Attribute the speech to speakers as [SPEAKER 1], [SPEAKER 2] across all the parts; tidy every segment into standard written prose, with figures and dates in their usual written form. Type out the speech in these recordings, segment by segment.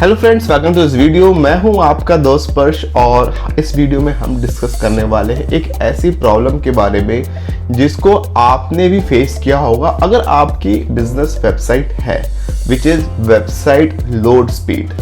[SPEAKER 1] Hello friends, welcome to this video. मैं हूं आपका दोस्त स्पर्श और इस वीडियो में हम डिस्कस करने वाले हैं एक ऐसी प्रॉब्लम के बारे में जिसको आपने भी फेस किया होगा अगर आपकी बिजनेस वेबसाइट है, which is website load speed.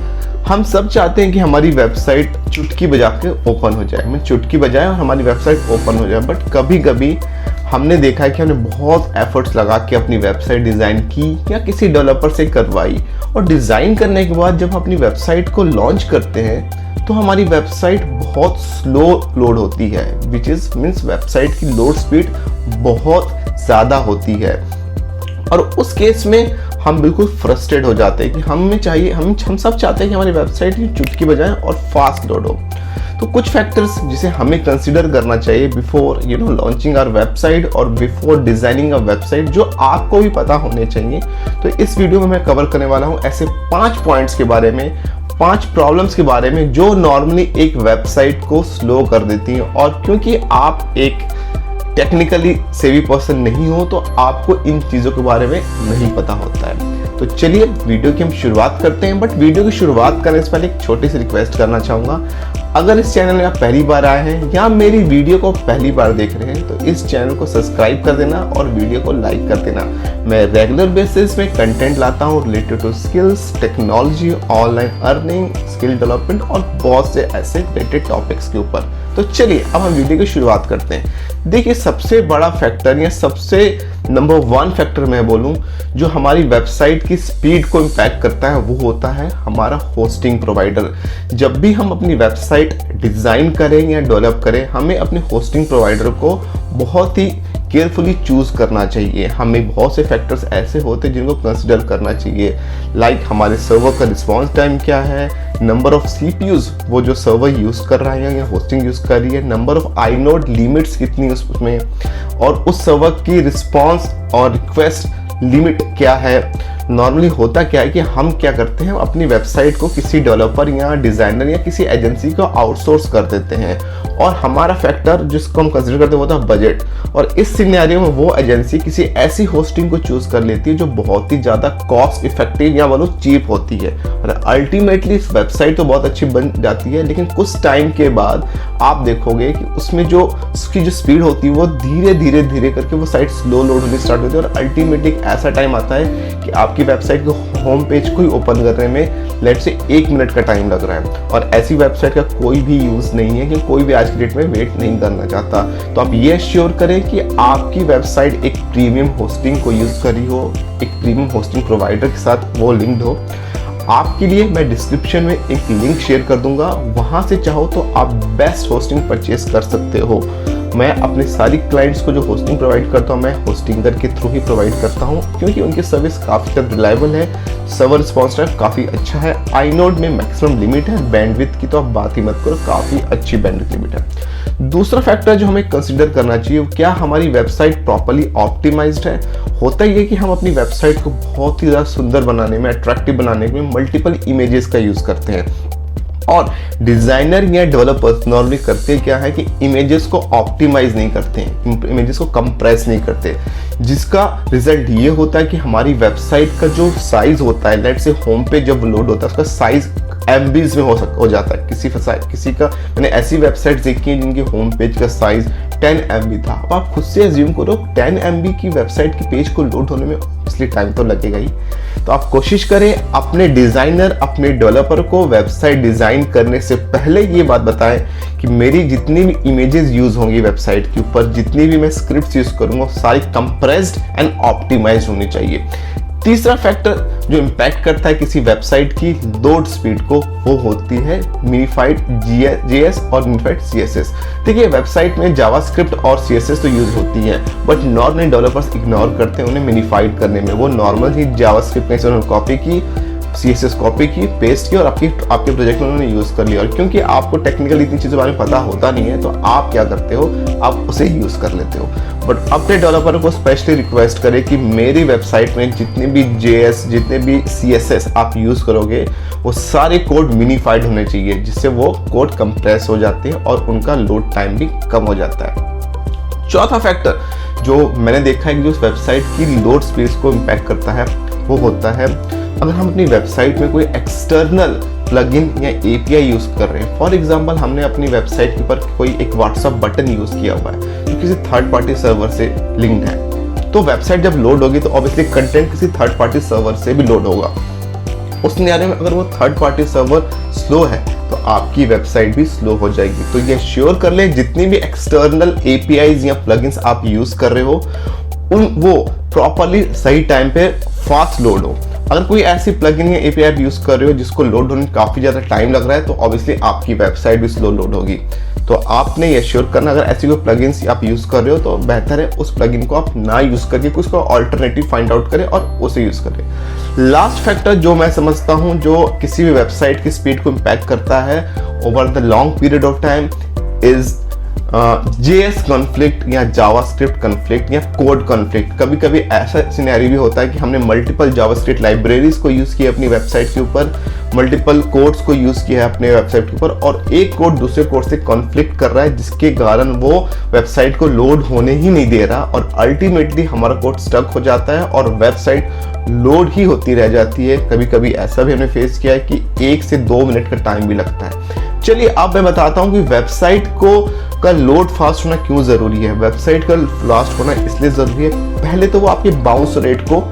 [SPEAKER 1] हम सब चाहते हैं कि हमारी वेबसाइट चुटकी बजा के ओपन हो जाए, मैं चुटकी बजाए और हमारी वेबसाइट ओपन हो जाए। बट कभी कभी हमने देखा है कि हमने बहुत एफर्ट्स लगा के अपनी वेबसाइट डिज़ाइन की या किसी डेवलपर से करवाई, और डिज़ाइन करने के बाद जब अपनी वेबसाइट को लॉन्च करते हैं तो हमारी वेबसाइट बहुत स्लो लोड होती है, विच इज़ मीन्स वेबसाइट की लोड स्पीड बहुत ज़्यादा होती है। और उस केस में हम बिल्कुल फ्रस्ट्रेट हो जाते हैं कि हम सब चाहते हैं कि हमारी वेबसाइट की चुटकी बजाए और फास्ट लोड हो। तो कुछ फैक्टर्स जिसे हमें कंसीडर करना चाहिए बिफोर लॉन्चिंग आवर वेबसाइट और बिफोर डिजाइनिंग अ वेबसाइट, जो आपको भी पता होने चाहिए। तो इस वीडियो में मैं कवर करने वाला हूं ऐसे 5 पॉइंट्स के बारे में, 5 प्रॉब्लम्स के बारे में जो नॉर्मली एक वेबसाइट को स्लो कर देती हैं। और क्योंकि आप एक टेक्निकली सेवी पर्सन नहीं हो तो आपको इन चीज़ों के बारे में नहीं पता होता है। तो चलिए वीडियो की हम शुरुआत करते हैं। बट वीडियो की शुरुआत करने से पहले एक छोटी सी रिक्वेस्ट करना चाहूँगा, अगर इस चैनल में आप पहली बार आए हैं या मेरी वीडियो को पहली बार देख रहे हैं तो इस चैनल को सब्सक्राइब कर देना और वीडियो को लाइक कर देना। मैं रेगुलर बेसिस में कंटेंट लाता हूँ related to skills, technology, online earning, skill development और बहुत से ऐसे रिलेटेड टॉपिक्स के ऊपर। तो चलिए अब हम वीडियो की शुरुआत करते हैं। देखिए, सबसे बड़ा फैक्टर या सबसे नंबर 1 फैक्टर मैं बोलूं जो हमारी वेबसाइट की स्पीड को इम्पैक्ट करता है वो होता है हमारा होस्टिंग प्रोवाइडर। जब भी हम अपनी वेबसाइट डिज़ाइन करें या डेवलप करें, हमें अपने होस्टिंग प्रोवाइडर को बहुत ही केयरफुली चूज़ करना चाहिए। हमें बहुत से फैक्टर्स ऐसे होते हैं जिनको कंसिडर करना चाहिए, लाइक हमारे सर्वर का रिस्पॉन्स टाइम क्या है, नंबर ऑफ सीपीयूज वो जो सर्वर यूज़ कर रहा है या होस्टिंग यूज़ कर रही है, नंबर ऑफ आईनोड लिमिट्स कितनी उसमें, और उस सर्वर की रिस्पॉन्स और रिक्वेस्ट लिमिट क्या है। नॉर्मली होता क्या है कि हम क्या करते हैं, अपनी वेबसाइट को किसी डेवलपर या डिज़ाइनर या किसी एजेंसी को आउटसोर्स कर देते हैं, और हमारा फैक्टर जिसको हम कंसिडर करते हैं वो होता है बजट। और इस सिनेरियो में वो एजेंसी किसी ऐसी होस्टिंग को चूज़ कर लेती है जो बहुत ही ज़्यादा कॉस्ट इफेक्टिव या बोलो चीप होती है, और अल्टीमेटली इस वेबसाइट तो बहुत अच्छी बन जाती है, लेकिन कुछ टाइम के बाद आप देखोगे कि उसमें जो उसकी जो स्पीड होती है वो धीरे धीरे करके वो साइट स्लो लोड होनी स्टार्ट होती है, और अल्टीमेटली ऐसा टाइम आता है कि आपकी वेबसाइट को होम पेज को ही ओपन करने में लेट से 1 मिनट का टाइम लग रहा है। और ऐसी वेबसाइट का कोई भी यूज़ नहीं है कि कोई भी आज की डेट में वेट नहीं करना चाहता। तो आप ये एश्योर करें कि आपकी वेबसाइट एक प्रीमियम होस्टिंग को यूज़ करी हो, एक प्रीमियम होस्टिंग प्रोवाइडर के साथ वो लिंक्ड हो। आपके लिए मैं डिस्क्रिप्शन में एक लिंक शेयर कर दूंगा, वहाँ से चाहो तो आप बेस्ट होस्टिंग परचेज कर सकते हो। मैं अपने सारी क्लाइंट्स को जो होस्टिंग प्रोवाइड करता हूँ मैं होस्टिंगर के थ्रू ही प्रोवाइड करता हूँ, क्योंकि उनकी सर्विस काफ़ी ज़्यादा रिलायबल है, सर्वर रिस्पॉन्स टाइम काफ़ी अच्छा है, आईनोड में मैक्सिमम लिमिट है, बैंडविड्थ की तो आप बात ही मत करो, काफ़ी अच्छी बैंडविड्थ लिमिट है। दूसरा फैक्टर जो हमें कंसिडर करना चाहिए, क्या हमारी वेबसाइट प्रॉपर्ली ऑप्टिमाइज्ड है। होता ही है कि हम अपनी वेबसाइट को बहुत ही ज़्यादा सुंदर बनाने में, अट्रैक्टिव बनाने में मल्टीपल इमेजेस का यूज़ करते हैं, और डिज़ाइनर या डेवलपर्स नॉर्मली करते क्या है कि इमेजेस को ऑप्टिमाइज नहीं करते हैं, इमेजेस को कंप्रेस नहीं करते, जिसका रिजल्ट ये होता है कि हमारी वेबसाइट का जो साइज होता है, लेट से होम पेज जब लोड होता है उसका साइज MBs में हो जाता है। किसी का मैंने ऐसी वेबसाइट देखी है जिनकी होम पेज का साइज 10 MB था। अब आप खुद से एज्यूम करो 10 MB की वेबसाइट के पेज को लोड होने में इसलिए टाइम तो लगेगा ही। तो आप कोशिश करें अपने डिज़ाइनर, अपने डेवलपर को वेबसाइट डिज़ाइन करने से पहले ये बात बताएं कि मेरी जितनी भी इमेजेस यूज़ होंगी वेबसाइट के ऊपर, जितनी भी मैं स्क्रिप्ट्स यूज़ करूँगा सारी कंप्रेस्ड एंड ऑप्टिमाइज्ड होनी चाहिए। तीसरा फैक्टर जो इम्पैक्ट करता है किसी वेबसाइट की लोड स्पीड को, वो होती है मिनिफाइड JS और मिनिफाइड CSS। देखिए, वेबसाइट में जावास्क्रिप्ट और CSS तो यूज होती है, बट नॉर्मली डेवलपर्स इग्नोर करते हैं उन्हें मिनिफाइड करने में। वो नॉर्मल ही जावास्क्रिप्ट में से उन्होंने कॉपी की, CSS कॉपी की, पेस्ट की और आपके प्रोजेक्ट में उन्होंने यूज़ कर लिया। और क्योंकि आपको टेक्निकल इतनी चीज़ों के बारे में पता होता नहीं है तो आप क्या करते हो, आप उसे यूज़ कर लेते हो। बट अपने डेवलपर को स्पेशली रिक्वेस्ट करें कि मेरी वेबसाइट में जितने भी JS, जितने भी CSS आप यूज़ करोगे वो सारे कोड मिनिफाइड होने चाहिए, जिससे वो कोड कंप्रेस हो जाते हैं और उनका लोड टाइम भी कम हो जाता है। चौथा फैक्टर जो मैंने देखा है कि जो वेबसाइट की लोड स्पीड को इम्पैक्ट करता है वो होता है अगर हम अपनी वेबसाइट में कोई एक्सटर्नल प्लगइन या एपीआई यूज कर रहे हैं, फॉर एग्जांपल हमने अपनी वेबसाइट के ऊपर कोई एक व्हाट्सएप बटन यूज किया हुआ है जो किसी थर्ड पार्टी सर्वर से लिंक्ड है, तो वेबसाइट जब लोड होगी तो ऑब्वियसली कंटेंट किसी थर्ड पार्टी सर्वर से भी लोड होगा। उस सिनेरियो में अगर वो थर्ड पार्टी सर्वर स्लो है तो आपकी वेबसाइट भी स्लो हो जाएगी। तो ये श्योर कर लें जितनी भी एक्सटर्नल एपीआईज या प्लगइन्स आप यूज कर रहे हो वो प्रॉपरली सही टाइम पे फास्ट लोड हो। अगर कोई ऐसी प्लगइन या एपीआई आप यूज कर रहे हो जिसको लोड होने में काफी ज्यादा टाइम लग रहा है तो ऑब्वियसली आपकी वेबसाइट भी स्लो लोड होगी। तो आपने ये श्योर करना, अगर ऐसी कोई प्लगइन्स आप यूज कर रहे हो तो बेहतर है उस प्लगइन को आप ना यूज करके कुछ ऑल्टरनेटिव फाइंड आउट करें और उसे यूज करें। लास्ट फैक्टर जो मैं समझता हूं जो किसी भी वेबसाइट की स्पीड को इम्पैक्ट करता है over the long period of time is JS conflict या जावास्क्रिप्ट कॉन्फ्लिक्ट या कोड कॉन्फ्लिक्ट। कभी कभी ऐसा सिनेरियो भी होता है कि हमने मल्टीपल जावास्क्रिप्ट लाइब्रेरीज को यूज किया अपनी वेबसाइट के ऊपर, मल्टीपल कोड्स को यूज किया है अपने वेबसाइट के ऊपर और एक कोड दूसरे कोड से कॉन्फ्लिक्ट कर रहा है जिसके कारण वो वेबसाइट को लोड होने ही नहीं दे रहा और अल्टीमेटली हमारा कोड स्टक हो जाता है और वेबसाइट लोड ही होती रह जाती है। कभी कभी ऐसा भी हमने फेस किया है कि 1 से 2 मिनट का टाइम भी लगता है। चलिए अब मैं बताता हूं कि वेबसाइट का लोड फास्ट होना क्यों जरूरी है। वेबसाइट का फास्ट होना इसलिए जरूरी है, पहले तो वो आपके बाउंस रेट को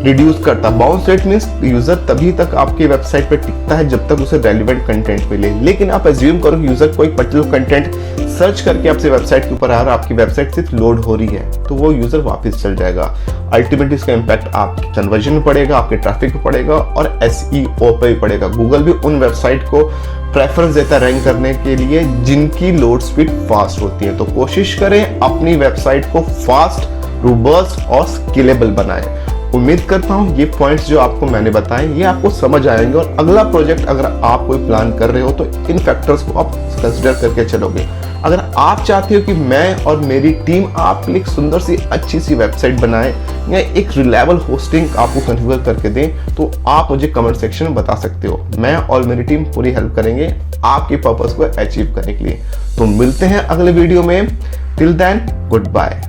[SPEAKER 1] रिड्यूस करता है। बाउंस रेट मींस यूजर तभी तक आपकी वेबसाइट पे टिकता है जब तक उसे रेलिवेंट कंटेंट मिले। लेकिन आप एज्यूम करो कि यूजर कोई पर्टिकुलर कंटेंट सर्च करके आपसे वेबसाइट के ऊपर आ रहा है, आपकी वेबसाइट सिर्फ लोड हो रही है तो वो यूजर वापस चल जाएगा। अल्टीमेटली इसका इम्पैक्ट आपके कन्वर्जन में पड़ेगा, आपके ट्रैफिक पे पड़ेगा और SEO पे भी पड़ेगा। गूगल भी उन वेबसाइट को प्रेफरेंस देता है रैंक करने के लिए जिनकी लोड स्पीड फास्ट होती है। तो कोशिश करें अपनी वेबसाइट को फास्ट, रोबस्ट और स्केलेबल बनाएं। उम्मीद करता हूं ये पॉइंट्स जो आपको मैंने बताए ये आपको समझ आएंगे और अगला प्रोजेक्ट अगर आप कोई प्लान कर रहे हो तो इन फैक्टर्स को आप कंसिडर करके चलोगे। अगर आप चाहते हो कि मैं और मेरी टीम आपके लिए एक सुंदर सी अच्छी सी वेबसाइट बनाए या एक रिलायबल होस्टिंग आपको कॉन्फ़िगर करके दें तो आप मुझे कमेंट सेक्शन में बता सकते हो। मैं और मेरी टीम पूरी हेल्प करेंगे आपके पर्पस को अचीव करने के लिए। तो मिलते हैं अगले वीडियो में। Till then good bye.